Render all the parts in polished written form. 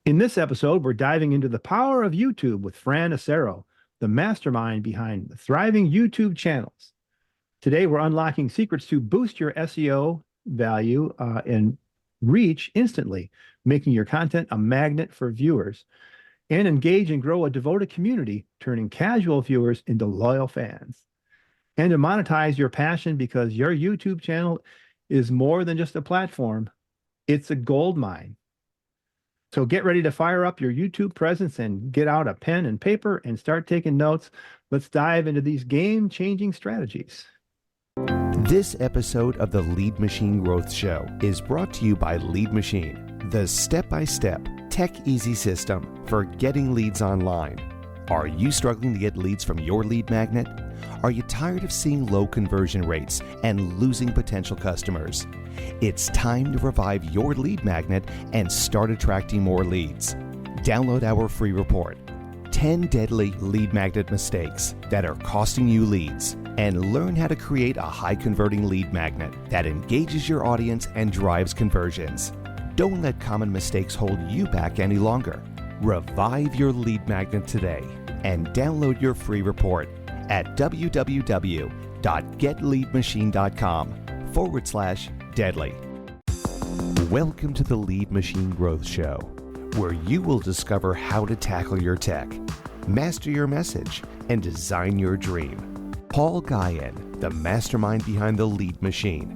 In this episode, we're diving into the power of YouTube with Fran Asaro, the mastermind behind the thriving YouTube channels. Today, we're unlocking secrets to boost your SEO value and reach instantly, making your content a magnet for viewers, and engage and grow a devoted community, turning casual viewers into loyal fans. And to monetize your passion because your YouTube channel is more than just a platform, it's a gold mine. So get ready to fire up your YouTube presence and get out a pen and paper and start taking notes. Let's dive into these game-changing strategies. This episode of the Lead Machine Growth Show is brought to you by Lead Machine, the step-by-step, tech-easy system for getting leads online. Are you struggling to get leads from your lead magnet? Are you tired of seeing low conversion rates and losing potential customers? It's time to revive your lead magnet and start attracting more leads. Download our free report, 10 Deadly Lead Magnet Mistakes That Are Costing You Leads, and learn how to create a high-converting lead magnet that engages your audience and drives conversions. Don't let common mistakes hold you back any longer. Revive your lead magnet today and download your free report at www.getleadmachine.com/deadly. Welcome to the Lead Machine Growth Show, where you will discover how to tackle your tech, master your message, and design your dream. Paul Guyan, the mastermind behind the Lead Machine,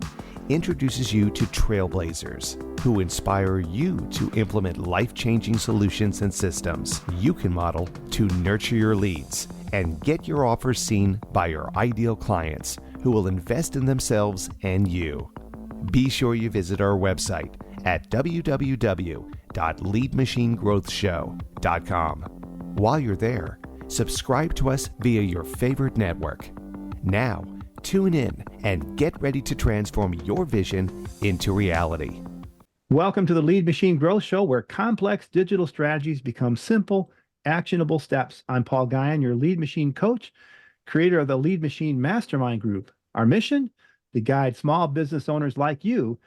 introduces you to trailblazers who inspire you to implement life-changing solutions and systems you can model to nurture your leads and get your offers seen by your ideal clients who will invest in themselves and you. Be sure you visit our website at www.leadmachinegrowthshow.com. While you're there, subscribe to us via your favorite network. Now, tune in and get ready to transform your vision into reality. Welcome to the Lead Machine Growth Show, where complex digital strategies become simple, actionable steps. I'm Paul Guyan, your Lead Machine coach, creator of the Lead Machine Mastermind Group. Our mission? To guide small business owners like you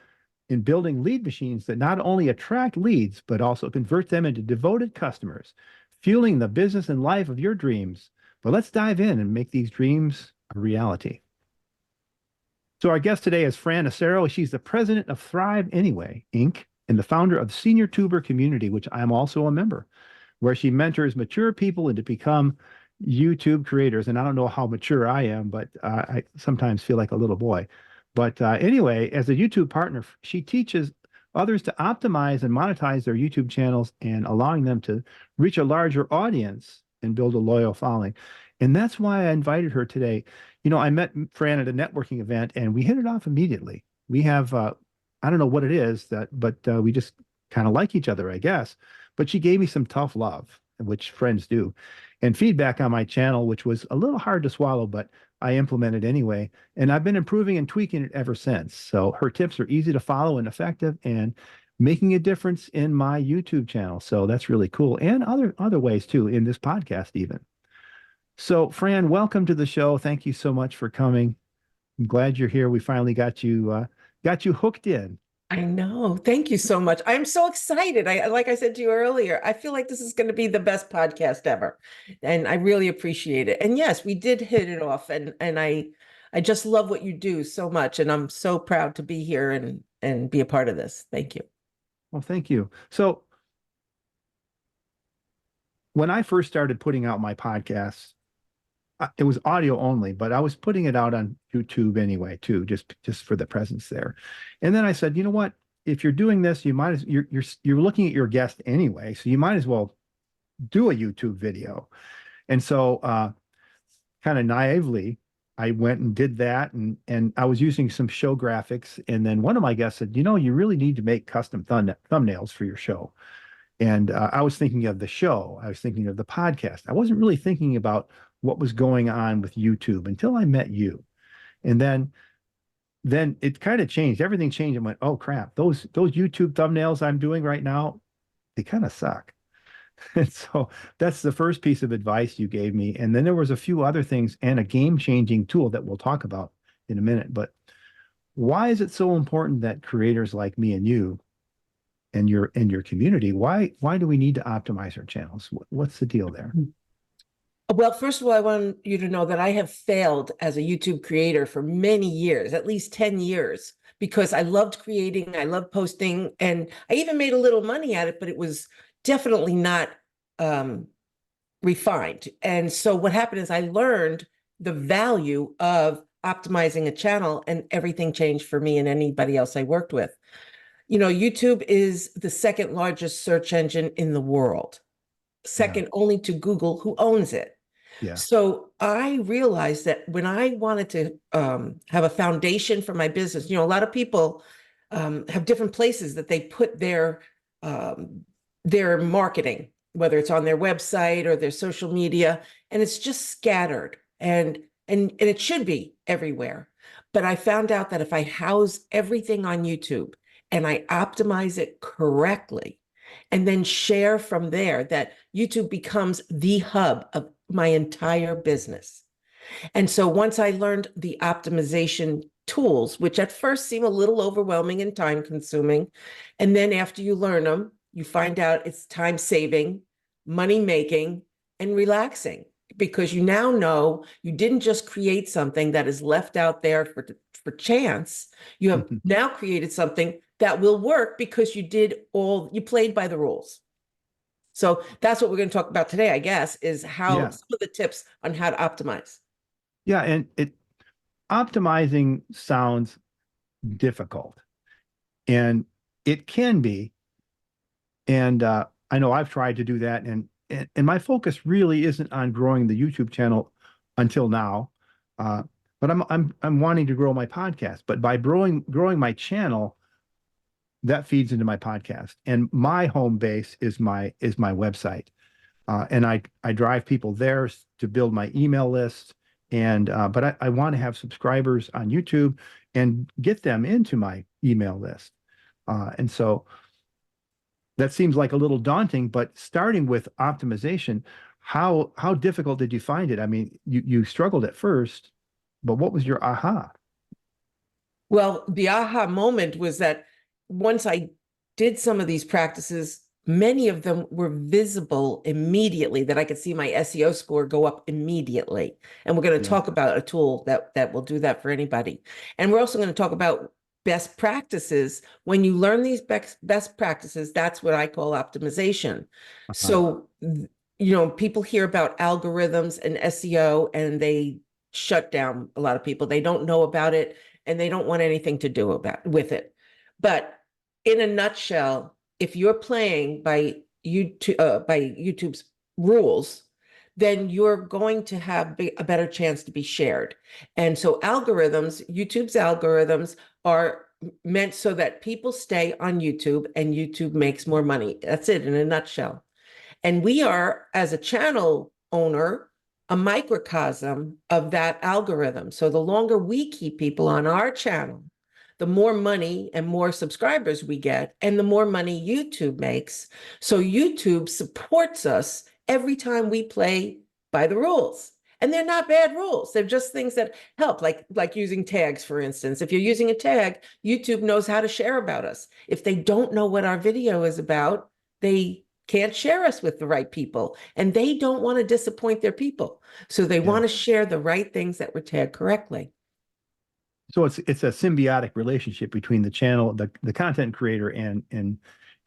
in building lead machines that not only attract leads, but also convert them into devoted customers, fueling the business and life of your dreams. But let's dive in and make these dreams a reality. So our guest today is Fran Asaro. She's the president of Thrive Anyway, Inc., and the founder of Senior Tuber Community, which I'm also a member, where she mentors mature people into become YouTube creators. And I don't know how mature I am, but I sometimes feel like a little boy. But anyway, as a YouTube partner, she teaches others to optimize and monetize their YouTube channels and allowing them to reach a larger audience and build a loyal following. And that's why I invited her today. You know, I met Fran at a networking event and we hit it off immediately. We have, I don't know what it is, but we just kind of like each other, I guess. But she gave me some tough love, which friends do, and feedback on my channel, which was a little hard to swallow, but I implemented anyway. And I've been improving and tweaking it ever since. So her tips are easy to follow and effective and making a difference in my YouTube channel. So that's really cool. And other ways too, in this podcast even. So Fran, welcome to the show. Thank you so much for coming. I'm glad you're here. We finally got you hooked in. I know. Thank you so much. I'm so excited. Like I said to you earlier, I feel like this is going to be the best podcast ever. And I really appreciate it. And yes, we did hit it off. And I just love what you do so much. And I'm so proud to be here and be a part of this. Thank you. Well, thank you. So when I first started putting out my podcasts, it was audio only, but I was putting it out on YouTube anyway, too, just for the presence there. And then I said, you know what? If you're doing this, you're looking at your guest anyway, so you might as well do a YouTube video. And so, kind of naively, I went and did that, and I was using some show graphics. And then one of my guests said, you know, you really need to make custom thumbnails for your show. And I was thinking of the show. I was thinking of the podcast. I wasn't really thinking about what was going on with YouTube until I met you. And then it kind of changed. Everything changed. I went, oh crap, those YouTube thumbnails I'm doing right now, they kind of suck. And so that's the first piece of advice you gave me. And then there was a few other things and a game-changing tool that we'll talk about in a minute. But why is it so important that creators like me and you and your community. Why do we need to optimize our channels? What's the deal there? Well, first of all, I want you to know that I have failed as a YouTube creator for many years, at least 10 years, because I loved creating, I loved posting, and I even made a little money at it, but it was definitely not refined. And so what happened is I learned the value of optimizing a channel, and everything changed for me and anybody else I worked with. You know, YouTube is the second largest search engine in the world, second only to Google, who owns it. Yeah. So I realized that when I wanted to have a foundation for my business, you know, a lot of people have different places that they put their marketing, whether it's on their website or their social media, and it's just scattered, and it should be everywhere. But I found out that if I house everything on YouTube and I optimize it correctly, and then share from there, that YouTube becomes the hub of my entire business. And so once I learned the optimization tools, which at first seem a little overwhelming and time consuming, and then after you learn them, you find out it's time saving, money making, and relaxing, because you now know you didn't just create something that is left out there for chance. You have now created something that will work because you played by the rules. So that's what we're going to talk about today, I guess, is some of the tips on how to optimize. Yeah, and optimizing sounds difficult, and it can be. And I know I've tried to do that, and my focus really isn't on growing the YouTube channel until now. But I'm wanting to grow my podcast. But by growing my channel, that feeds into my podcast, and my home base is my website, and I drive people there to build my email list, and but I want to have subscribers on YouTube and get them into my email list, and so that seems like a little daunting. But starting with optimization, how difficult did you find it? I mean, you struggled at first, but what was your aha? Well, the aha moment was that once I did some of these practices, many of them were visible immediately, that I could see my SEO score go up immediately. And we're going to talk about a tool that will do that for anybody. And we're also going to talk about best practices. When you learn these best practices, that's what I call optimization. So, you know, people hear about algorithms and SEO, and they shut down a lot of people. They don't know about it, and they don't want anything to do with it. But in a nutshell, if you're playing by YouTube's rules, then you're going to have a better chance to be shared. And so YouTube's algorithms are meant so that people stay on YouTube and YouTube makes more money. That's it in a nutshell. And we are, as a channel owner, a microcosm of that algorithm. So the longer we keep people on our channel, the more money and more subscribers we get, and the more money YouTube makes. So YouTube supports us every time we play by the rules. And they're not bad rules. They're just things that help, like using tags, for instance. If you're using a tag, YouTube knows how to share about us. If they don't know what our video is about, they can't share us with the right people, and they don't want to disappoint their people. So they want to share the right things that were tagged correctly. So it's a symbiotic relationship between the channel, the content creator, and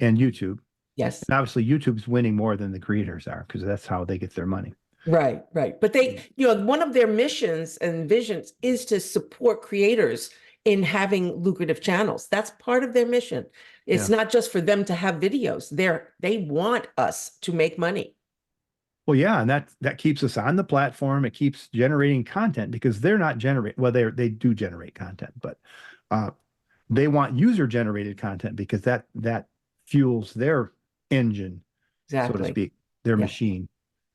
YouTube. Yes. And obviously YouTube's winning more than the creators are, because that's how they get their money. Right. But they, you know, one of their missions and visions is to support creators in having lucrative channels. That's part of their mission. It's not just for them to have videos. They want us to make money. Well, yeah, and that keeps us on the platform. It keeps generating content, because they're not they do generate content, but they want user generated content, because that fuels their engine, so to speak, their machine,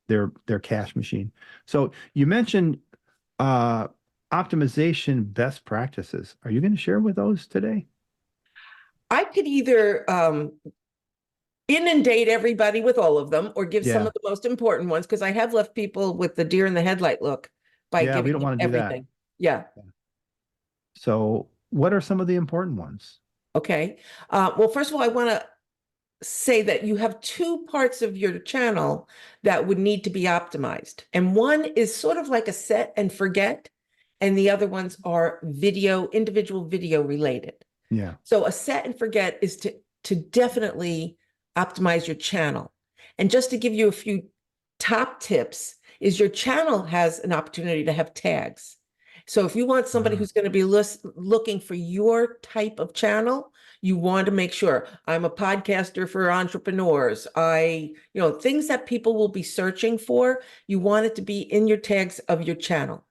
their cash machine. So you mentioned optimization best practices. Are you going to share with those today? I could either inundate everybody with all of them, or give some of the most important ones, because I have left people with the deer in the headlight look by giving we don't want to do everything. that. So what are some of the important ones? Okay. Well, first of all, I want to say that you have two parts of your channel that would need to be optimized. And one is sort of like a set and forget, and the other ones are individual video related. Yeah. So a set and forget is to definitely optimize your channel. And just to give you a few top tips, is your channel has an opportunity to have tags. So if you want somebody who's going to be looking for your type of channel, you want to make sure I'm a podcaster for entrepreneurs. Things that people will be searching for, you want it to be in your tags of your channel.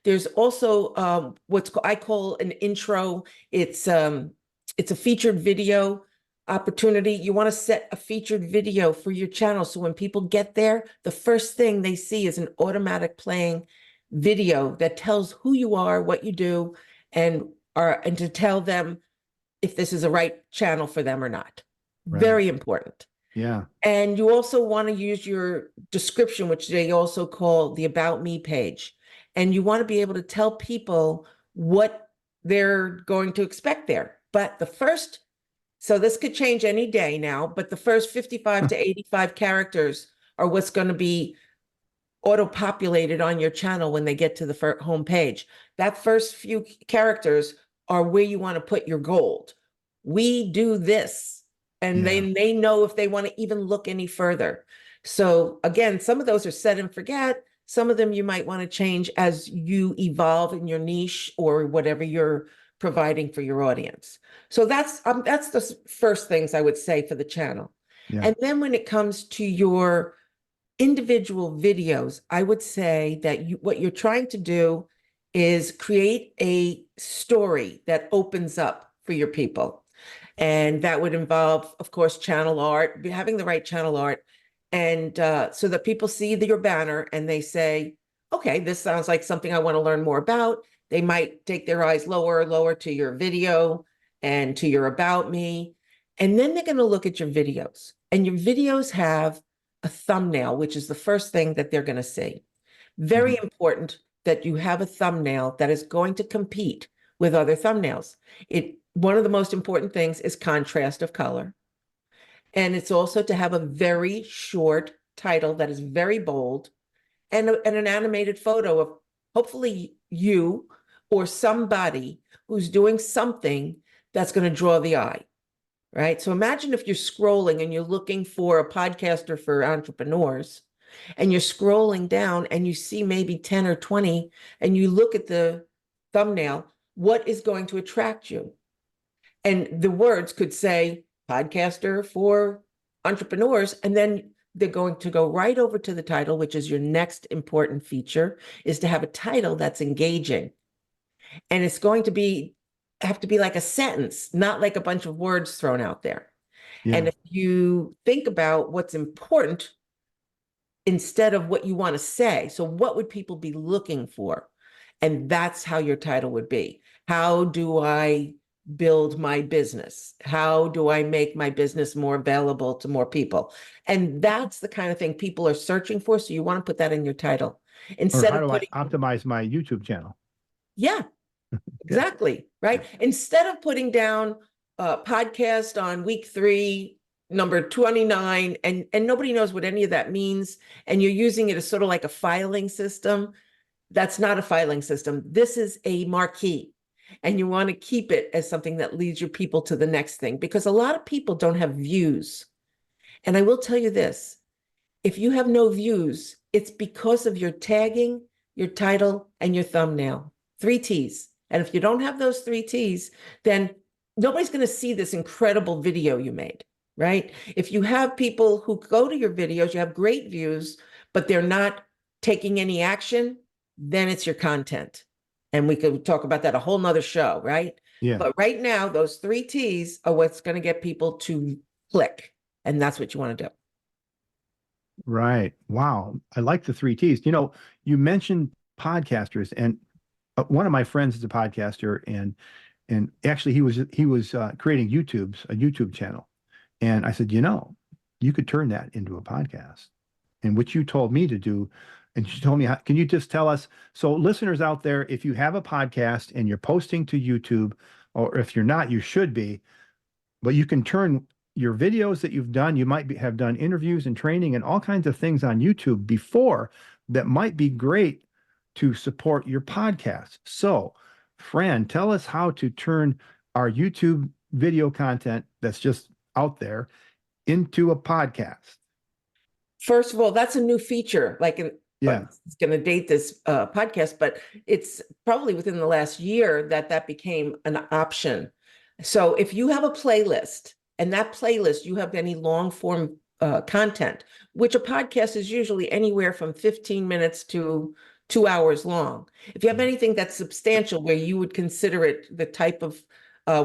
There's also I call an intro. It's a featured video opportunity. You want to set a featured video for your channel. So when people get there, the first thing they see is an automatic playing video that tells who you are, what you do, and to tell them if this is a right channel for them or not. Right. Very important. Yeah. And you also want to use your description, which they also call the About Me page. And you want to be able to tell people what they're going to expect there. But so this could change any day now, but the first 55 to 85 characters are what's going to be auto-populated on your channel when they get to the home page. That first few characters are where you want to put your gold. We do this, and they know if they want to even look any further. So again, some of those are set and forget. Some of them you might want to change as you evolve in your niche or whatever you're providing for your audience. So that's the first things I would say for the channel. Yeah. And then when it comes to your individual videos, I would say that what you're trying to do is create a story that opens up for your people. And that would involve, of course, channel art, having the right channel art, and so that people see your banner and they say, okay, this sounds like something I want to learn more about. They might take their eyes lower to your video and to your About Me. And then they're going to look at your videos. And your videos have a thumbnail, which is the first thing that they're going to see. Very important that you have a thumbnail that is going to compete with other thumbnails. One of the most important things is contrast of color. And it's also to have a very short title that is very bold and an animated photo of hopefully you or somebody who's doing something that's going to draw the eye, right? So imagine if you're scrolling and you're looking for a podcaster for entrepreneurs, and you're scrolling down and you see maybe 10 or 20, and you look at the thumbnail, what is going to attract you? And the words could say podcaster for entrepreneurs, and then they're going to go right over to the title, which is your next important feature, is to have a title that's engaging. And it's going to have to be like a sentence, not like a bunch of words thrown out there. Yeah. And if you think about what's important instead of what you want to say, so what would people be looking for? And that's how your title would be. How do I build my business? How do I make my business more available to more people? And that's the kind of thing people are searching for. So you want to put that in your title instead Or how of do putting, I optimize my YouTube channel? yeah, exactly. Right. Instead of putting down podcast on week 3, number 29, and nobody knows what any of that means, and you're using it as sort of like a filing system. That's not a filing system. This is a marquee. And you want to keep it as something that leads your people to the next thing, because a lot of people don't have views. And I will tell you this, if you have no views, it's because of your tagging, your title, and your thumbnail. 3 T's. And if you don't have those 3 T's, then nobody's going to see this incredible video you made, right? If you have people who go to your videos, you have great views, but they're not taking any action, then it's your content. And we could talk about that a whole nother show, right? Yeah. But right now, those 3 T's are what's going to get people to click. And that's what you want to do. Right. Wow. I like the 3 T's. You mentioned podcasters, and one of my friends is a podcaster, and actually he was creating a YouTube channel. And I said, you could turn that into a podcast. And what you told me to do, and she told me, can you just tell us, so listeners out there, if you have a podcast and you're posting to YouTube, or if you're not, you should be, but you can turn your videos that you've done, you might have done interviews and training and all kinds of things on YouTube before that might be great to support your podcast. So, Fran, tell us how to turn our YouTube video content that's just out there into a podcast. First of all, that's a new feature. Yeah. It's going to date this podcast, but it's probably within the last year that became an option. So if you have a playlist, and that playlist, you have any long form content, which a podcast is usually anywhere from 15 minutes to 2 hours long. If you have anything that's substantial where you would consider it the type of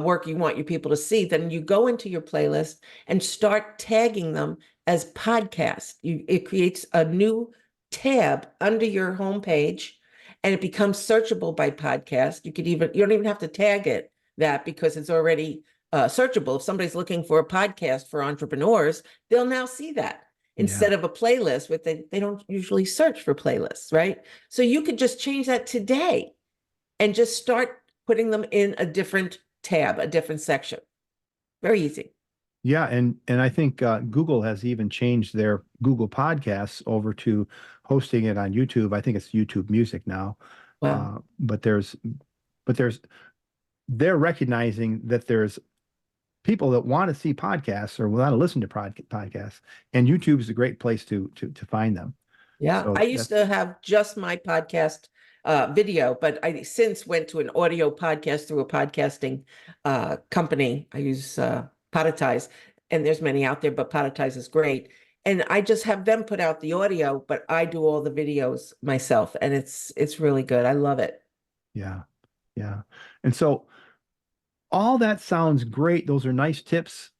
work you want your people to see, then you go into your playlist and start tagging them as podcasts. It creates a new tab under your homepage, and it becomes searchable by podcast. You don't even have to tag it that, because it's already searchable. If somebody's looking for a podcast for entrepreneurs, they'll now see that instead of a playlist, which they don't usually search for playlists, right? So you could just change that today and just start putting them in a different tab, a different section. Very easy. Yeah, and I think Google has even changed their Google Podcasts over to hosting it on YouTube. I think it's YouTube Music now. Wow. But they're recognizing that there's people that want to see podcasts or want to listen to podcasts, and YouTube is a great place to find them. Yeah, So I used to have just my podcast video, but I since went to an audio podcast through a podcasting company. I use Podetize, and there's many out there, but Podetize is great. And I just have them put out the audio, but I do all the videos myself, and it's really good. I love it. Yeah, yeah. And so all that sounds great. Those are nice tips,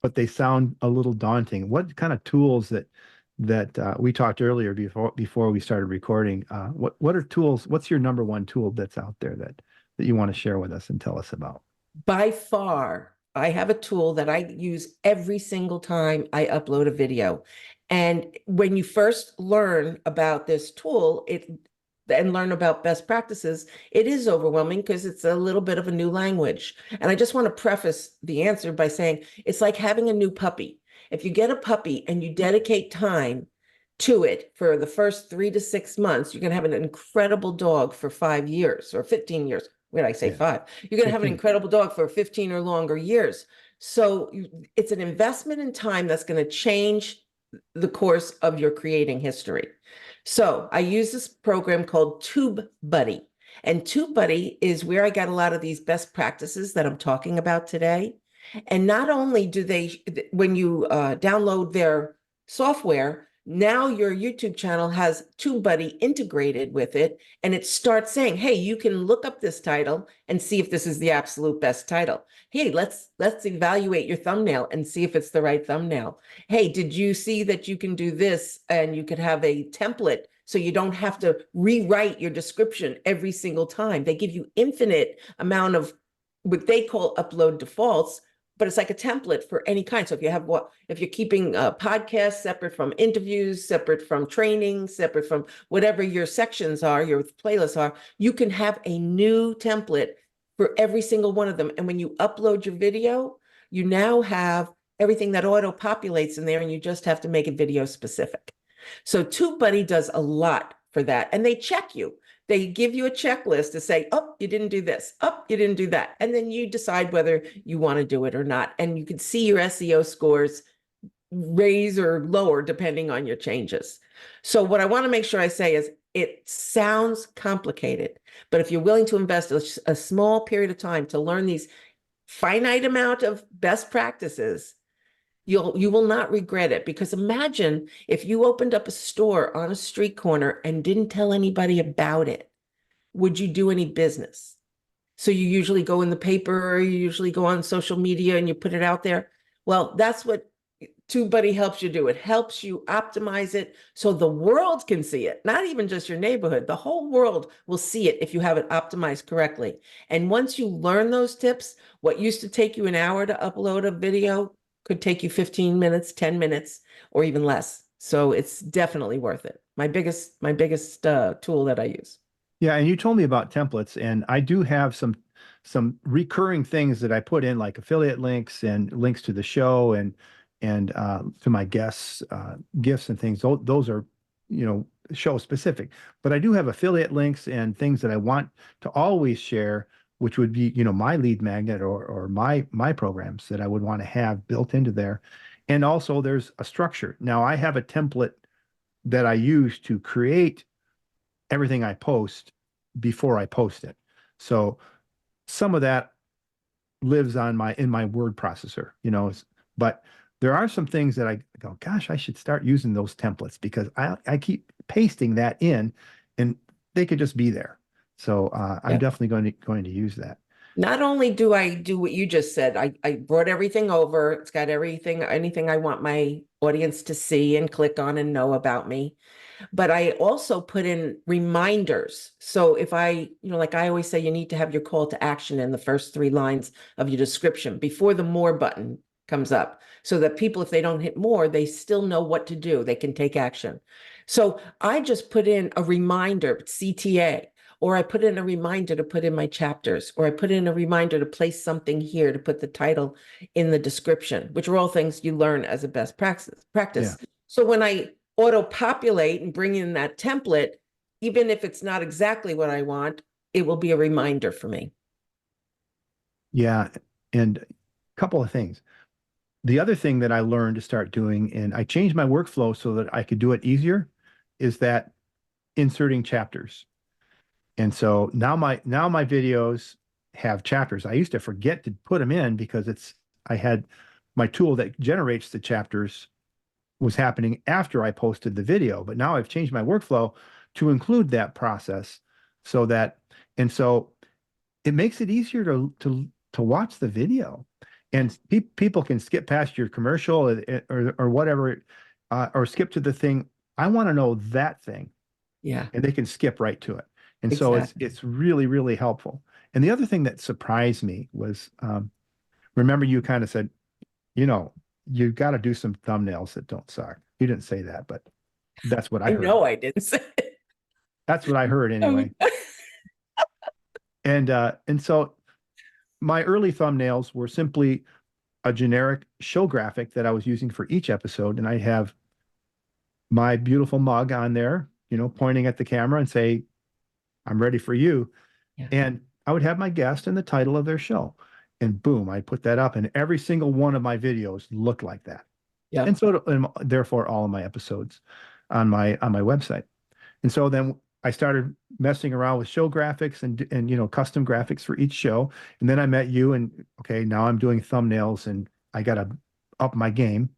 but they sound a little daunting. What kind of tools that we talked earlier before we started recording? What are tools? What's your number one tool that's out there that you want to share with us and tell us about? By far, I have a tool that I use every single time I upload a video. And when you first learn about this tool, and learn about best practices, it is overwhelming because it's a little bit of a new language. And I just want to preface the answer by saying it's like having a new puppy. If you get a puppy and you dedicate time to it for the first 3 to 6 months, you're going to have an incredible dog for 5 years or 15 years. When I say 5, you're going to have an incredible dog for 15 or longer years. So it's an investment in time that's going to change the course of your creating history. So I use this program called TubeBuddy. And TubeBuddy is where I got a lot of these best practices that I'm talking about today. And not only do they, when you download their software, now your YouTube channel has TubeBuddy integrated with it, and it starts saying, hey, you can look up this title and see if this is the absolute best title. Hey, let's evaluate your thumbnail and see if it's the right thumbnail. Hey, did you see that you can do this and you could have a template so you don't have to rewrite your description every single time? They give you infinite amount of what they call upload defaults, but it's like a template for any kind. So if you're keeping podcasts separate from interviews, separate from training, separate from whatever your sections are, your playlists are, you can have a new template for every single one of them. And when you upload your video, you now have everything that auto populates in there, and you just have to make it video specific. So TubeBuddy does a lot for that. And they check you. They give you a checklist to say, oh, you didn't do this. Oh, you didn't do that. And then you decide whether you want to do it or not. And you can see your SEO scores raise or lower depending on your changes. So what I want to make sure I say is it sounds complicated, but if you're willing to invest a small period of time to learn these finite amount of best practices, you will not regret it. Because imagine if you opened up a store on a street corner and didn't tell anybody about it. Would you do any business? So you usually go in the paper, or you usually go on social media and you put it out there. Well, that's what TubeBuddy helps you do. It helps you optimize it so the world can see it, not even just your neighborhood. The whole world will see it if you have it optimized correctly. And once you learn those tips, what used to take you an hour to upload a video could take you 15 minutes, 10 minutes, or even less. So it's definitely worth it. My biggest tool that I use. Yeah, and you told me about templates, and I do have some some recurring things that I put in, like affiliate links and links to the show and to my guests, gifts and things. Those are, show specific. But I do have affiliate links and things that I want to always share, which would be, my lead magnet or my programs that I would want to have built into there. And also there's a structure. Now I have a template that I use to create everything I post before I post it. So some of that lives on in my word processor, but there are some things that I go, gosh, I should start using those templates because I keep pasting that in and they could just be there. So I'm definitely going to use that. Not only do I do what you just said, I brought everything over. It's got anything I want my audience to see and click on and know about me. But I also put in reminders. So if like I always say, you need to have your call to action in the first 3 lines of your description before the more button comes up, so that people, if they don't hit more, they still know what to do. They can take action. So I just put in a reminder, CTA, or I put in a reminder to put in my chapters, or I put in a reminder to place something here to put the title in the description, which are all things you learn as a best practice. Yeah. So when I auto-populate and bring in that template, even if it's not exactly what I want, it will be a reminder for me. Yeah. And a couple of things. The other thing that I learned to start doing, and I changed my workflow so that I could do it easier, is that inserting chapters. And so now my videos have chapters. I used to forget to put them in because I had my tool that generates the chapters was happening after I posted the video, but now I've changed my workflow to include that process so it makes it easier to watch the video, and people can skip past your commercial or whatever, or skip to the thing. I want to know that thing. Yeah. And they can skip right to it. And so it's really, really helpful. And the other thing that surprised me was, remember you kind of said, you've got to do some thumbnails that don't suck. You didn't say that, but that's what I heard. know I didn't say it. That's what I heard anyway. And so my early thumbnails were simply a generic show graphic that I was using for each episode. And I have my beautiful mug on there, pointing at the camera and say, I'm ready for you. Yeah. And I would have my guest and the title of their show. And boom, I put that up, and every single one of my videos looked like that. Yeah. And therefore all of my episodes on my website. And so then I started messing around with show graphics and custom graphics for each show. And then I met you, and okay, now I'm doing thumbnails and I got to up my game.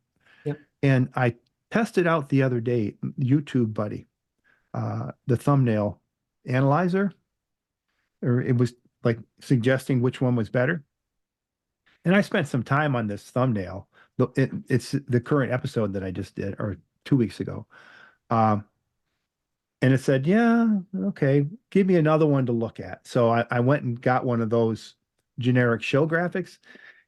Yep. And I tested out the other day, TubeBuddy, the thumbnail analyzer, or it was like suggesting which one was better. And I spent some time on this thumbnail. It's the current episode that I just did, or 2 weeks ago. And it said, yeah, okay, give me another one to look at. So I went and got one of those generic show graphics,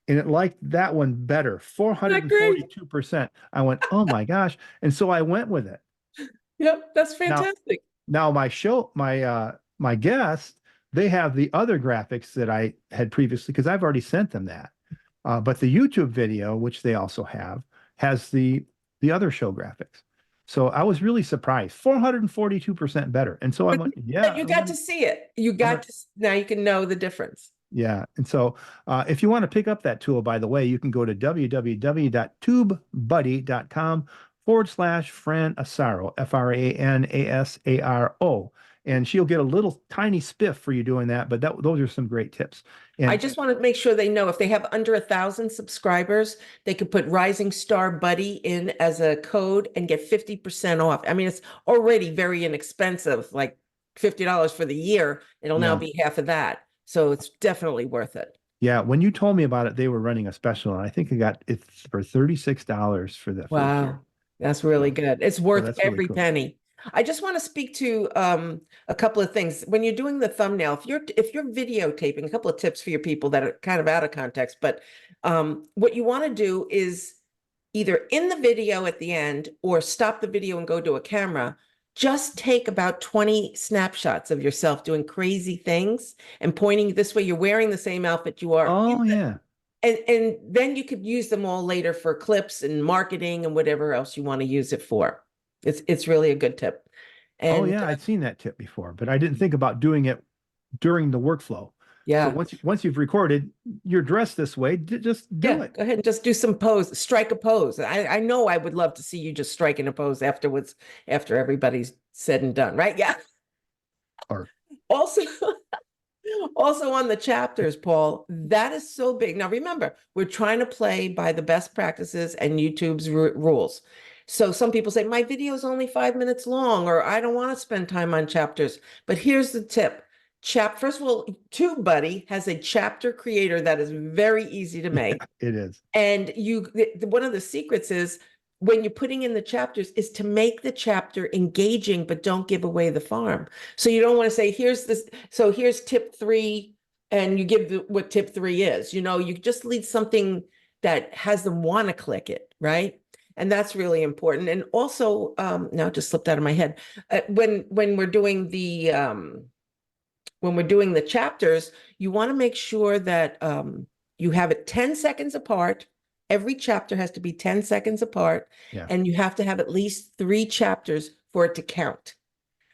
and it liked that one better, 442%. I went, oh my gosh. And so I went with it. Yep, that's fantastic. Now my guests, they have the other graphics that I had previously, because I've already sent them that. But the YouTube video, which they also have, has the other show graphics. So I was really surprised, 442% better. And so I went, yeah. You got to see it. Now you can know the difference. Yeah. And so if you want to pick up that tool, by the way, you can go to www.tubebuddy.com/Fran Asaro, FRANASARO. And she'll get a little tiny spiff for you doing that. But those are some great tips. And I just want to make sure they know if they have under 1,000 subscribers, they could put Rising Star Buddy in as a code and get 50% off. I mean, it's already very inexpensive, like $50 for the year. It'll now be half of that. So it's definitely worth it. Yeah. When you told me about it, they were running a special, and I think I got it for $36 for the first year. That's really good. It's worth every really cool. penny. I just want to speak to a couple of things. When you're doing the thumbnail, if you're videotaping, a couple of tips for your people that are kind of out of context, but what you want to do is either in the video at the end or stop the video and go to a camera, just take about 20 snapshots of yourself doing crazy things and pointing this way. You're wearing the same outfit you are. Oh yeah. And then you could use them all later for clips and marketing and whatever else you want to use it for. It's really a good tip. Oh And yeah, I'd seen that tip before, but I didn't think about doing it during the workflow. So yeah. once you've recorded, you're dressed this way, just do Yeah, it. go ahead and just do some pose, strike a pose. I know I would love to see you just striking a pose afterwards, after everybody's said and done, right? Yeah. Or Also, also on the chapters, Paul, that is so big. Now remember, we're trying to play by the best practices and YouTube's rules. So some people say, my video is only 5 minutes long, or I don't want to spend time on chapters. But here's the tip. First of all, TubeBuddy has a chapter creator that is very easy to make. it is. And one of the secrets is when you're putting in the chapters is to make the chapter engaging, but don't give away the farm. So you don't want to say, here's this. So here's tip 3, and you give what tip 3 is. You just leave something that has them want to click it, right? And that's really important. And also, now it just slipped out of my head. When we're doing the chapters, you want to make sure that you have it 10 seconds apart. Every chapter has to be 10 seconds apart, Yeah. and you have to have at least 3 chapters for it to count.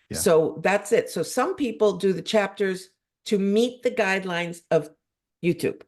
Yeah. So that's it. So some people do the chapters to meet the guidelines of YouTube,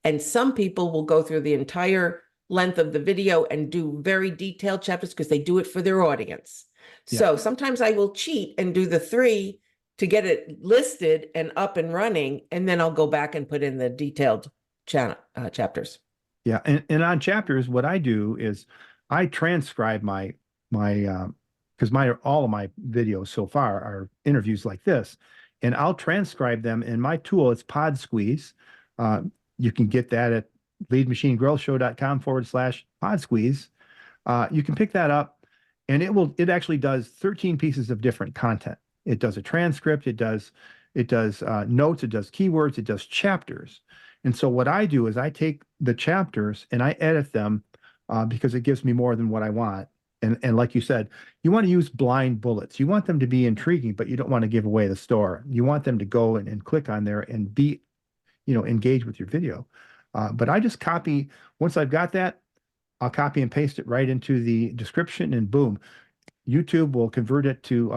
and some people will go through the entire length of the video and do very detailed chapters because they do it for their audience. Yeah. So sometimes I will cheat and do the 3 to get it listed and up and running, and then I'll go back and put in the detailed chapters. Yeah, and on chapters, what I do is I transcribe my because all of my videos so far are interviews like this, and I'll transcribe them in my tool. It's Pod Squeeze. You can get that at leadmachinegrowthshow.com/pod squeeze. You can pick that up, and it actually does 13 pieces of different content. It does a transcript, it does notes, it does keywords, it does chapters. And so what I do is I take the chapters and I edit them because it gives me more than what I want. And like you said, you want to use blind bullets. You want them to be intriguing, but you don't want to give away the store. You want them to go and click on there and be, engaged with your video. But I just copy, once I've got that, I'll copy and paste it right into the description, and boom, YouTube will convert it to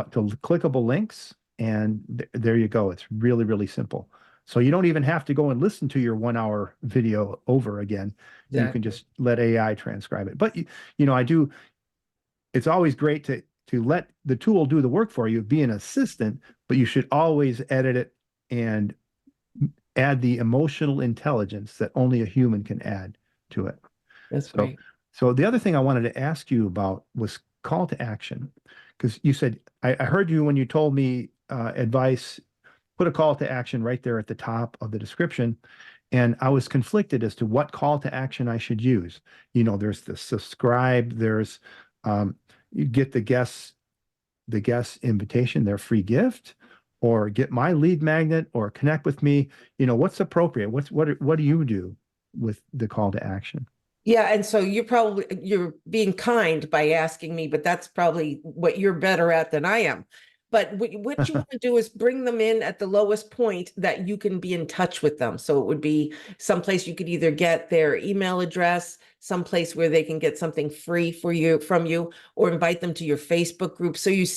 clickable links, and there you go. It's really, really simple. So you don't even have to go and listen to your 1-hour video over again. Exactly. You can just let AI transcribe it. But I do. It's always great to let the tool do the work for you, be an assistant, but you should always edit it and add the emotional intelligence that only a human can add to it. That's great. So the other thing I wanted to ask you about was call to action, because you said, I heard you when you told me advice, put a call to action right there at the top of the description. And I was conflicted as to what call to action I should use. There's the subscribe, there's you get the guest invitation, their free gift, or get my lead magnet, or connect with me. What's appropriate? What do you do with the call to action? Yeah, and so you're being kind by asking me, but that's probably what you're better at than I am. But what you want to do is bring them in at the lowest point that you can be in touch with them. So it would be someplace you could either get their email address, someplace where they can get something free from you, or invite them to your Facebook group. So you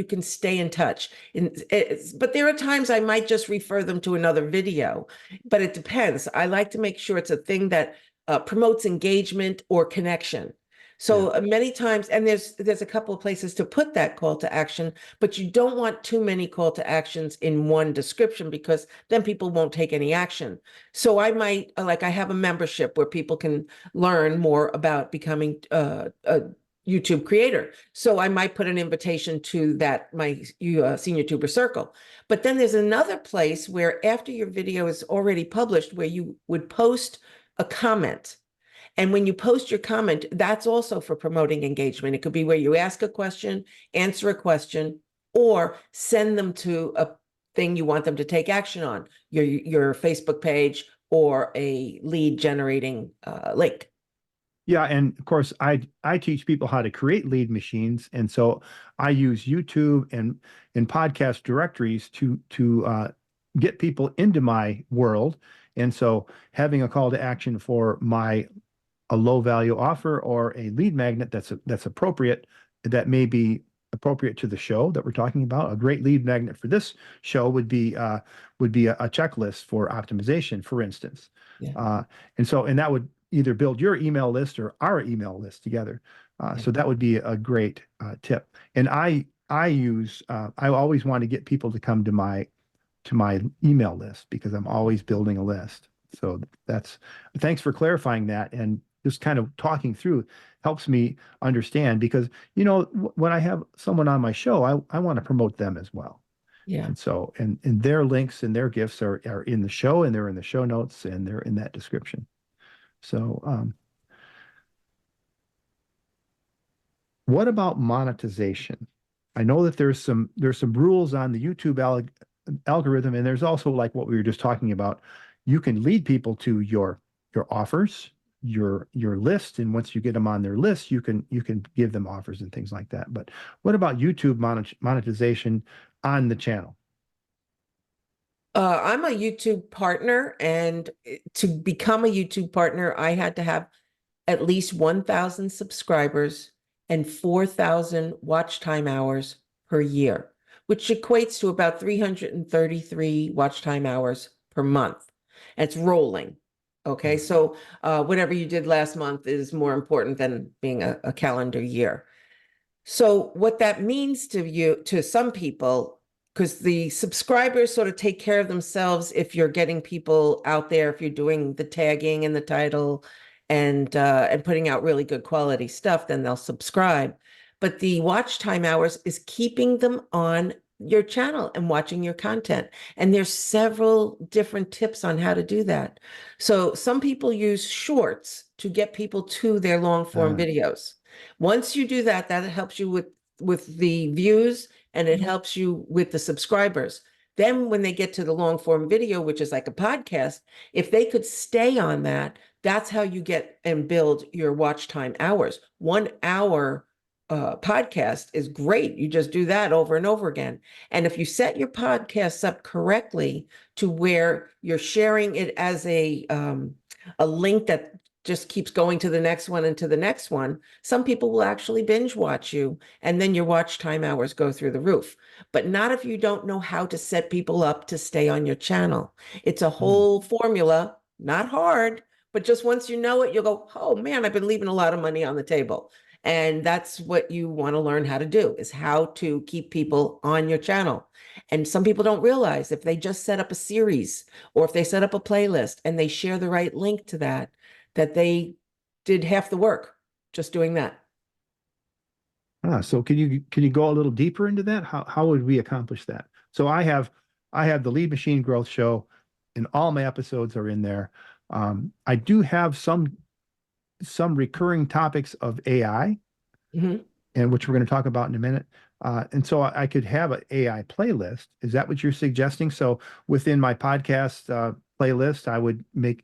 can stay in touch. But there are times I might just refer them to another video, but it depends. I like to make sure it's a thing that promotes engagement or connection. So many times, and there's a couple of places to put that call to action, but you don't want too many call to actions in one description, because then people won't take any action. So I might, I have a membership where people can learn more about becoming a YouTube creator. So I might put an invitation to my senior tuber circle. But then there's another place where after your video is already published, where you would post a comment. And when you post your comment, that's also for promoting engagement. It could be where you ask a question, answer a question, or send them to a thing you want them to take action on, your Facebook page or a lead generating link. Yeah, and of course, I teach people how to create lead machines, and so I use YouTube and podcast directories to get people into my world. And so, having a call to action for a low value offer or a lead magnet that's appropriate, that may be appropriate to the show that we're talking about. A great lead magnet for this show would be a checklist for optimization, for instance. Yeah. Uh, and that would either build your email list or our email list together. Yeah. So that would be a great tip. And I always want to get people to come to my email list because I'm always building a list. So thanks for clarifying that, and just kind of talking through helps me understand, because when I have someone on my show, I want to promote them as well. Yeah. And so and their links and their gifts are in the show, and they're in the show notes, and they're in that description. So what about monetization? I know that there's some rules on the YouTube algorithm, and there's also, like what we were just talking about, you can lead people to your offers, your list, and once you get them on their list, you can give them offers and things like that. But what about YouTube monetization on the channel? I'm a YouTube partner, and to become a YouTube partner, I had to have at least 1,000 subscribers and 4,000 watch time hours per year, which equates to about 333 watch time hours per month. And it's rolling. Okay, so whatever you did last month is more important than being a calendar year. So what that means to you, to some people, because the subscribers sort of take care of themselves if you're getting people out there, if you're doing the tagging and the title and putting out really good quality stuff, then they'll subscribe. But the watch time hours is keeping them on your channel and watching your content. And there's several different tips on how to do that. So some people use shorts to get people to their long form videos. Once you do that, that helps you with the views, and it helps you with the subscribers. Then when they get to the long form video, which is like a podcast, if they could stay on that, that's how you get and build your watch time hours. 1 hour podcast is great. You just do that over and over again. And if you set your podcasts up correctly to where you're sharing it as a link that just keeps going to the next one and to the next one, some people will actually binge watch you, and then your watch time hours go through the roof. But not if you don't know how to set people up to stay on your channel. It's a whole formula, not hard, but just once you know it, you'll go, oh man, I've been leaving a lot of money on the table. And that's what you want to learn how to do, is how to keep people on your channel. And some people don't realize if they just set up a series, or if they set up a playlist and they share the right link to that, that they did half the work just doing that. So can you go a little deeper into that? How would we accomplish that? So I have the Lead Machine Growth Show, and all my episodes are in there. I do have some recurring topics of AI, Mhm. and which we're going to talk about in a minute. And so I could have an AI playlist. Is that what you're suggesting? So within my podcast playlist, I would make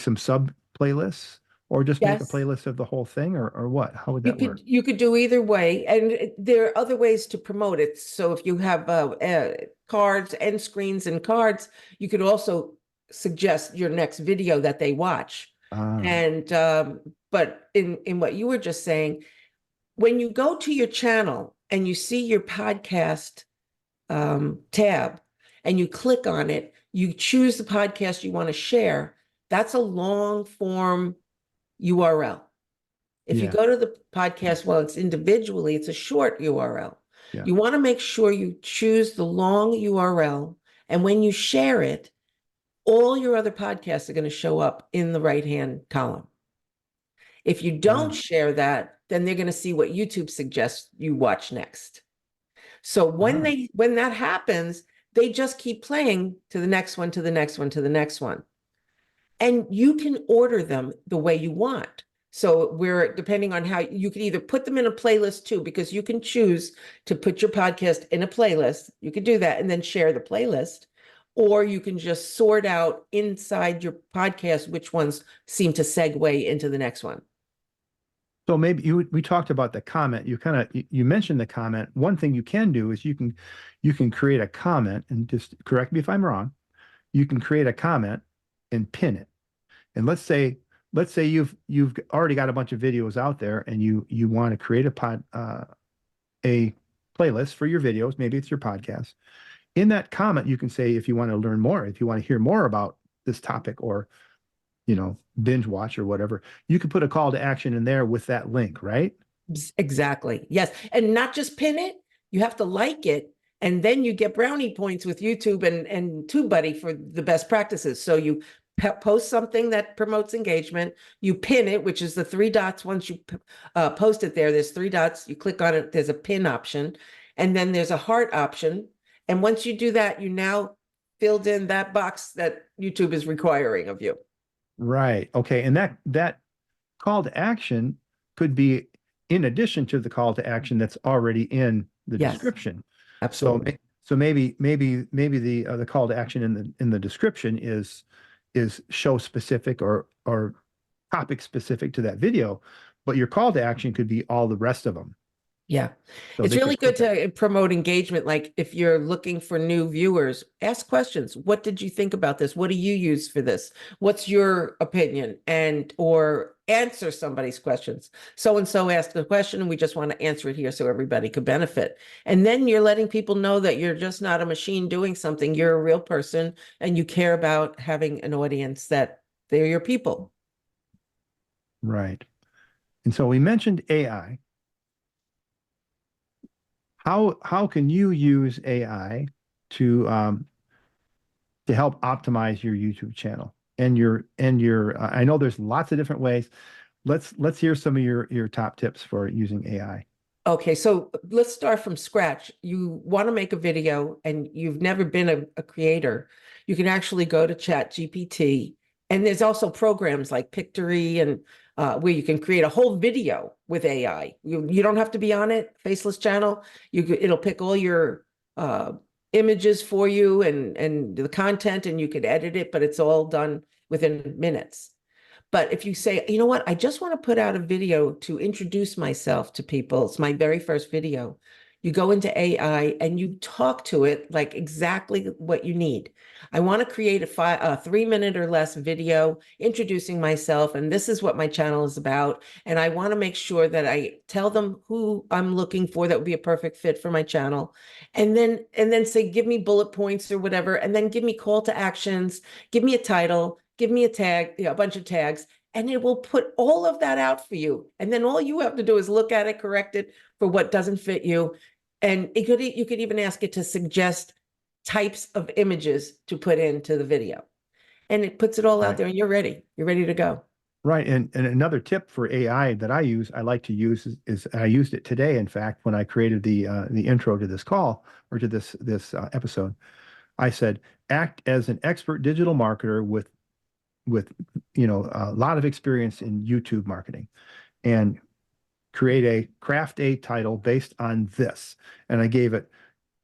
some sub playlists, or just make a Yes. playlist of the whole thing, or what? How would that work? You could do either way, and there are other ways to promote it. So if you have cards, end screens, and cards, you could also suggest your next video that they watch. Ah, And but in what you were just saying, when you go to your channel and you see your podcast tab and you click on it, you choose the podcast you want to share. That's a long form URL. If you yeah, go to the podcast, well, it's individually, it's a short URL. yeah. You want to make sure you choose the long URL. And when you share it, all your other podcasts are going to show up in the right-hand column. If you don't Ah, share that, then they're going to see what YouTube suggests you watch next. So ah, when that happens, they just keep playing to the next one, to the next one, to the next one. And you can order them the way you want. So we're depending on how you can either put them in a playlist too, because you can choose to put your podcast in a playlist. You could do that and then share the playlist, or you can just sort out inside your podcast which ones seem to segue into the next one. So maybe we talked about the comment. You mentioned the comment. One thing you can do is you can create a comment, and just correct me if I'm wrong. You can create a comment and pin it. And let's say you've already got a bunch of videos out there, and you want to create a playlist for your videos. Maybe it's your podcast. In that comment, you can say, if you want to learn more, if you want to hear more about this topic, or binge watch or whatever, you could put a call to action in there with that link, right? Exactly. Yes. And not just pin it, you have to like it. And then you get brownie points with YouTube and TubeBuddy for the best practices. So you post something that promotes engagement, you pin it, which is the three dots. Once you post it there's three dots. You click on it, there's a pin option, and then there's a heart option. And once you do that, you now filled in that box that YouTube is requiring of you. Right. Okay. And that call to action could be in addition to the call to action that's already in the Yes, description. So absolutely. so maybe the call to action in the description is show specific or topic specific to that video, but your call to action could be all the rest of them. Yeah. So It's they really could good click that. to promote engagement. Like if you're looking for new viewers, ask questions. What did you think about this? What do you use for this? What's your opinion? And or answer somebody's questions. So and so asked a question and we just want to answer it here so everybody could benefit. And then you're letting people know that you're just not a machine doing something. You're a real person and you care about having an audience that they're your people. Right. And so we mentioned AI. How can you use AI to help optimize your YouTube channel and your I know there's lots of different ways. Let's hear some of your top tips for using AI. Okay, so let's start from scratch. You want to make a video and you've never been a creator. You can actually go to Chat GPT, and there's also programs like Pictory and where you can create a whole video with AI. You don't have to be on it, Faceless Channel. It'll pick all your uh, images for you and the content, and you could edit it, but it's all done within minutes. But if you say, you know what, I just want to put out a video to introduce myself to people, it's my very first video. You go into AI and you talk to it like exactly what you need. I want to create a 3 minute or less video introducing myself, and this is what my channel is about. And I want to make sure that I tell them who I'm looking for that would be a perfect fit for my channel. And then say, give me bullet points or whatever, and then give me call to actions, give me a title, give me a tag, a bunch of tags, and it will put all of that out for you. And then all you have to do is look at it, correct it for what doesn't fit you. And you could even ask it to suggest types of images to put into the video. And it puts it all out Right. there and you're ready. You're ready to go. Right. And another tip for AI that I like to use is I used it today, in fact, when I created the intro to this call, or to this episode. I said, act as an expert digital marketer with a lot of experience in YouTube marketing, and craft a title based on this. And I gave it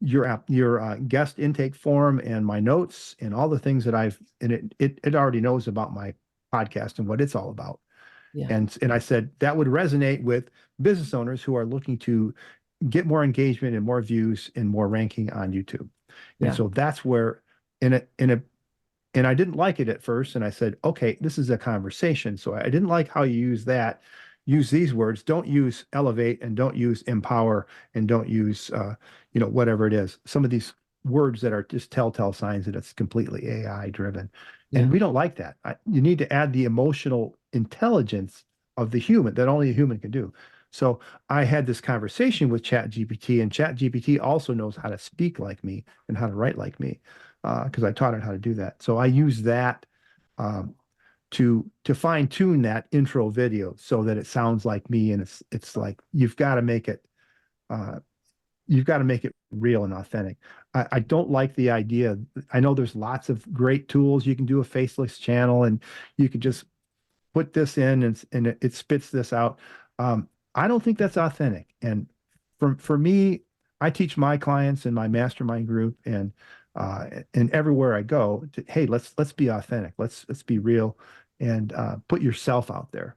your guest intake form and my notes and all the things that it already knows about my podcast and what it's all about. Yeah. And I said that would resonate with business owners who are looking to get more engagement and more views and more ranking on YouTube. And Yeah. so that's where and I didn't like it at first. And I said, okay, this is a conversation. So I didn't like how you use that. Use these words. Don't use elevate, and don't use empower, and don't use, whatever it is. Some of these words that are just telltale signs that it's completely AI driven. Yeah. And we don't like that. You need to add the emotional intelligence of the human that only a human can do. So I had this conversation with ChatGPT, and ChatGPT also knows how to speak like me and how to write like me, because I taught it how to do that. So I use that um, to fine tune that intro video so that it sounds like me, and it's like uh, you've got to make it real and authentic. I don't like the idea. I know there's lots of great tools. You can do a faceless channel, and you can just put this in, and it spits this out. I don't think that's authentic. And for me, I teach my clients in my mastermind group, and everywhere I go, hey, let's be authentic. Let's be real, and put yourself out there.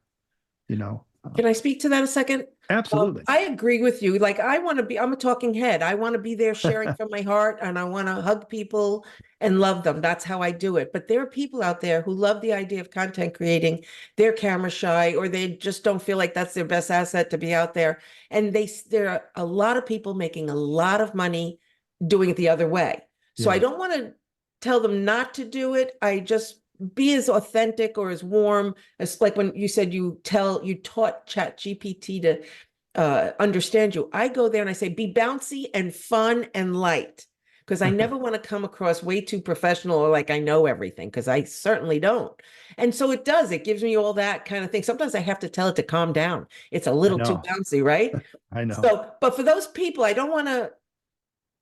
Can I speak to that a second? Absolutely. I agree with you. Like, I'm a talking head. I want to be there sharing from my heart, and I want to hug people and love them. That's how I do it. But there are people out there who love the idea of content creating. They're camera shy, or they just don't feel like that's their best asset to be out there. And there are a lot of people making a lot of money doing it the other way. So I Yeah. don't want to tell them not to do it. I just be as authentic or as warm as, like when you said you taught Chat GPT to understand you. I go there and I say, be bouncy and fun and light, because I never want to come across way too professional or like I know everything, because I certainly don't. And so it gives me all that kind of thing. Sometimes I have to tell it to calm down. It's a I little too know. bouncy, right? I know. So, but for those people, I don't want to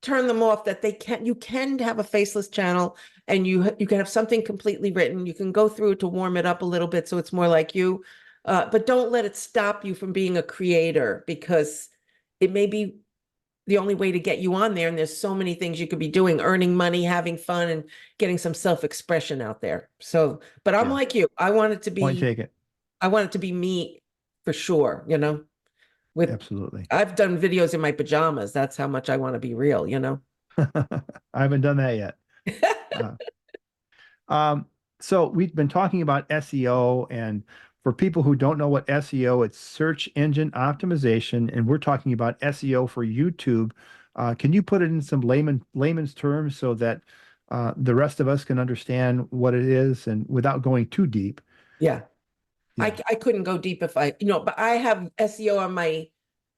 turn them off, that you can have a faceless channel, and you can have something completely written. You can go through it to warm it up a little bit so it's more like you, but don't let it stop you from being a creator, because it may be the only way to get you on there, and there's so many things you could be doing, earning money, having fun, and getting some self-expression out there. So, but I'm Yeah. like you, I want it to Point be taken. me for sure, with Absolutely. I've done videos in my pajamas. That's how much I want to be real, I haven't done that yet. Uh, um, so we've been talking about SEO, and for people who don't know what SEO, it's search engine optimization, and we're talking about SEO for YouTube. Can you put it in some layman's terms so that the rest of us can understand what it is, and without going too deep? Yeah. Yeah. I couldn't go deep if but I have SEO on my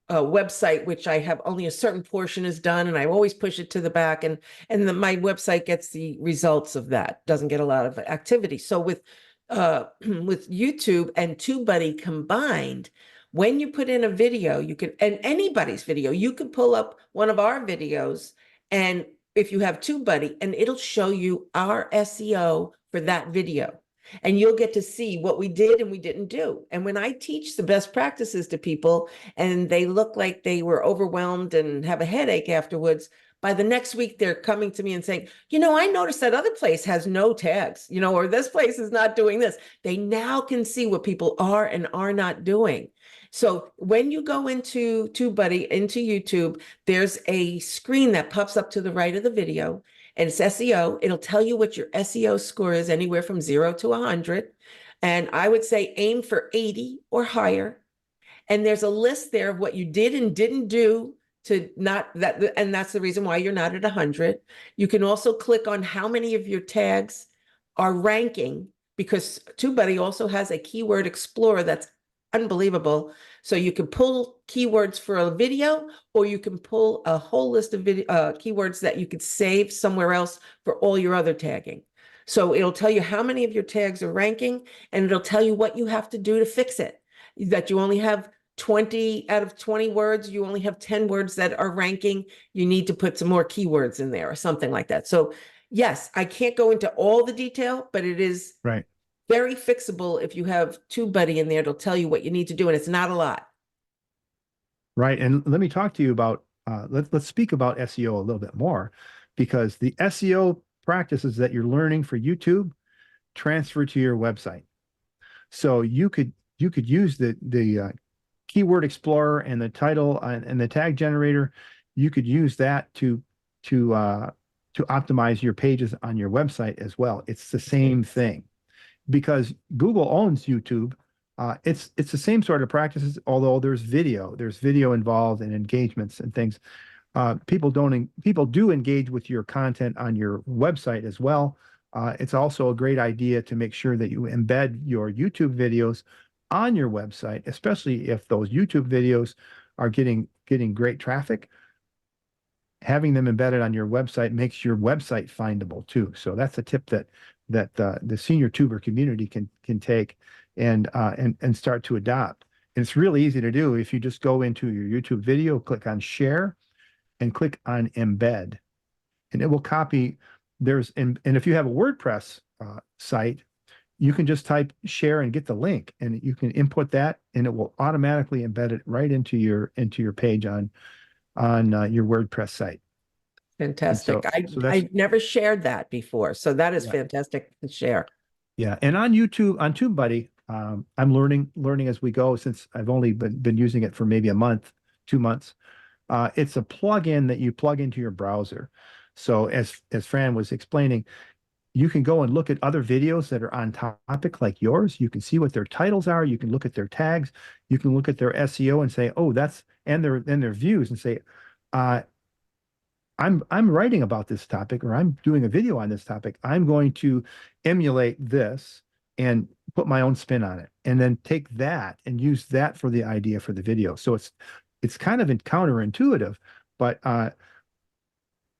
website, which I have only a certain portion is done, and I always push it to the back, and my website gets the results of that, doesn't get a lot of activity. So with with YouTube and TubeBuddy combined, when you put in a video, you can, and anybody's video, you can pull up one of our videos, and if you have TubeBuddy, and it'll show you our SEO for that video. And you'll get to see what we did and we didn't do. And when I teach the best practices to people and they look like they were overwhelmed and have a headache afterwards, by the next week, they're coming to me and saying, I noticed that other place has no tags, or this place is not doing this. They now can see what people are and are not doing. So when you go into TubeBuddy, into YouTube, there's a screen that pops up to the right of the video, and it's SEO. It'll tell you what your SEO score is, anywhere from 0 to 100. And I would say aim for 80 or higher. And there's a list there of what you did and didn't do to not that. And that's the reason why you're not at 100. You can also click on how many of your tags are ranking, because TubeBuddy also has a keyword explorer that's unbelievable. So you can pull keywords for a video, or you can pull a whole list of keywords that you could save somewhere else for all your other tagging. So it'll tell you how many of your tags are ranking, and it'll tell you what you have to do to fix it. That you only have 20 out of 20 words, you only have 10 words that are ranking. You need to put some more keywords in there or something like that. So yes, I can't go into all the detail, but it is Right. very fixable. If you have TubeBuddy in there, it'll tell you what you need to do, and it's not a lot. Right. And let me talk to you about, let's speak about SEO a little bit more, because the SEO practices that you're learning for YouTube transfer to your website. So you could use the keyword explorer and the title and the tag generator. You could use that to optimize your pages on your website as well. It's the same thing, because Google owns YouTube. It's the same sort of practices, although there's video involved and engagements and things. People do engage with your content on your website as well. It's also a great idea to make sure that you embed your YouTube videos on your website, especially if those YouTube videos are getting great traffic. Having them embedded on your website makes your website findable too. So that's a tip that the senior tuber community can take and start to adopt. And it's really easy to do. If you just go into your YouTube video, click on share, and click on embed, and it will copy. And if you have a WordPress site, you can just type share and get the link, and you can input that, and it will automatically embed it right into your page on your WordPress site. Fantastic. So that's, I've never shared that before. So that is yeah. fantastic to share. Yeah. And on YouTube, on TubeBuddy, I'm learning as we go, since I've only been using it for maybe a month, 2 months. It's a plugin that you plug into your browser. So as Fran was explaining, you can go and look at other videos that are on topic like yours. You can see what their titles are. You can look at their tags. You can look at their SEO and say, oh, and their views, and say, I'm writing about this topic, or I'm doing a video on this topic. I'm going to emulate this and put my own spin on it, and then take that and use that for the idea for the video. So it's kind of counterintuitive, but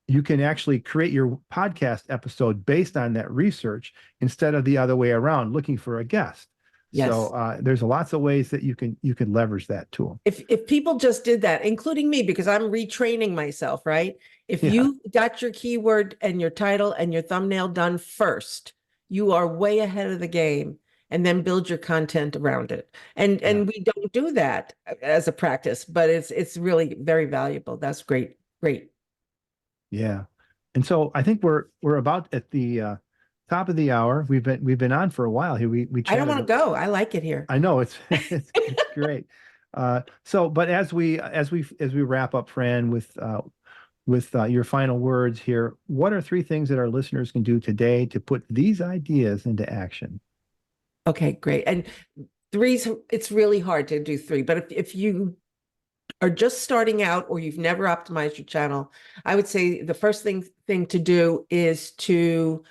you can actually create your podcast episode based on that research instead of the other way around, looking for a guest. Yes. So there's lots of ways that you can leverage that tool. If people just did that, including me, because I'm retraining myself, right? If Yeah. you got your keyword and your title and your thumbnail done first, you are way ahead of the game, and then build your content around it. And we don't do that as a practice, but it's really very valuable. That's great. Great. Yeah. And so I think we're about at the top of the hour. We've been on for a while here. We I don't chatted. want to go. I like it here. I know it's it's great. But as we wrap up, Fran, with your final words here, what are 3 things that our listeners can do today to put these ideas into action? Okay, great. And it's really hard to do 3, but if you are just starting out or you've never optimized your channel, I would say the first thing to do is to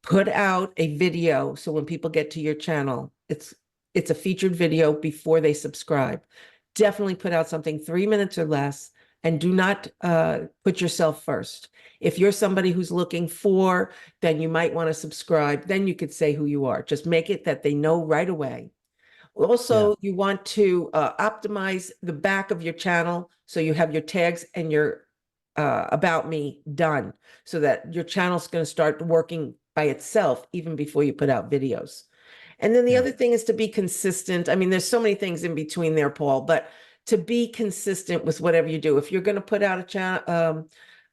put out a video. So when people get to your channel, it's a featured video before they subscribe. Definitely put out something 3 minutes or less, and do not put yourself first. If you're somebody who's looking for, then you might want to subscribe. Then you could say who you are. Just make it that they know right away. Also, you want to optimize the back of your channel, so you have your tags and your about me done, so that your channel's going to start working by itself even before you put out videos. And then the other thing is to be consistent. I mean, there's so many things in between there, Paul, but to be consistent with whatever you do. If you're going to put out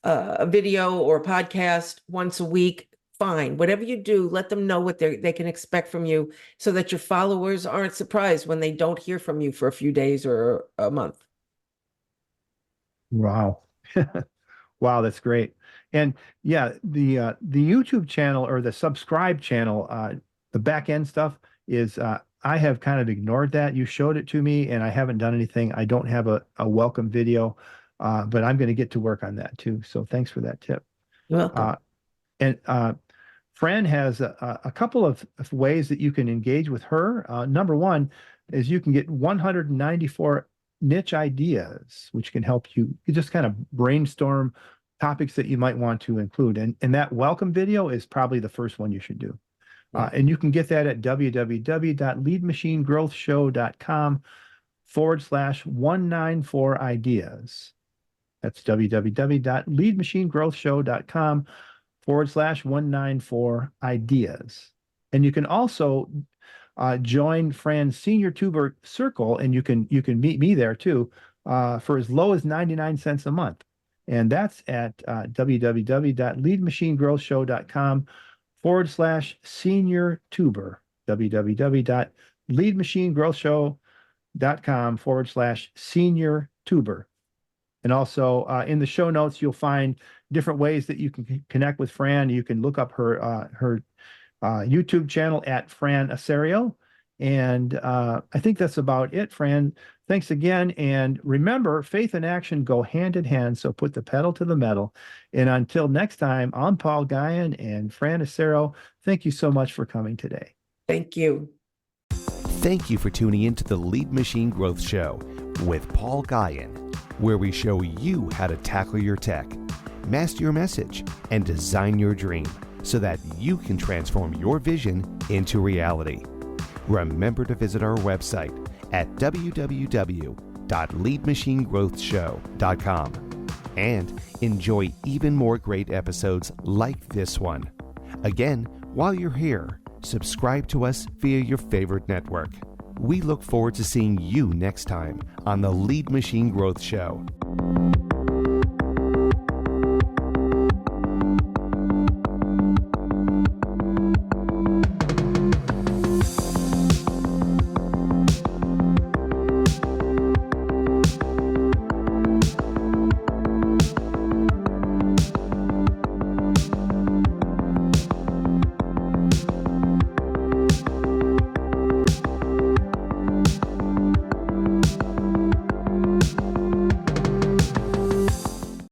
a video or a podcast once a week, fine. Whatever you do, let them know what they can expect from you, so that your followers aren't surprised when they don't hear from you for a few days or a month. Wow. Wow, that's great. And yeah, the YouTube channel, or the subscribe channel, the back end stuff is I have kind of ignored that. You showed it to me and I haven't done anything. I don't have a welcome video, but I'm going to get to work on that too. So thanks for that tip. You're welcome. And Fran has a couple of ways that you can engage with her. Number one is you can get 194 niche ideas, which can help you just kind of brainstorm topics that you might want to include. And that welcome video is probably the first one you should do. And you can get that at www.leadmachinegrowthshow.com/194 ideas. That's www.leadmachinegrowthshow.com/194 ideas. And you can also join Fran's Senior Tuber Circle, and you can meet me there too, for as low as 99 cents a month. And that's at www.leadmachinegrowthshow.com/senior tuber. www.leadmachinegrowthshow.com/senior tuber. And also in the show notes, you'll find different ways that you can connect with Fran. You can look up her YouTube channel at Fran Asaro. And I think that's about it, Fran. Thanks again. And remember, faith and action go hand in hand. So put the pedal to the metal. And until next time, I'm Paul Guyan and Fran Asaro. Thank you so much for coming today. Thank you. Thank you for tuning in to the Lead Machine Growth Show with Paul Guyan, where we show you how to tackle your tech, master your message, and design your dream so that you can transform your vision into reality. Remember to visit our website at www.leadmachinegrowthshow.com and enjoy even more great episodes like this one. Again, while you're here, subscribe to us via your favorite network. We look forward to seeing you next time on the Lead Machine Growth Show.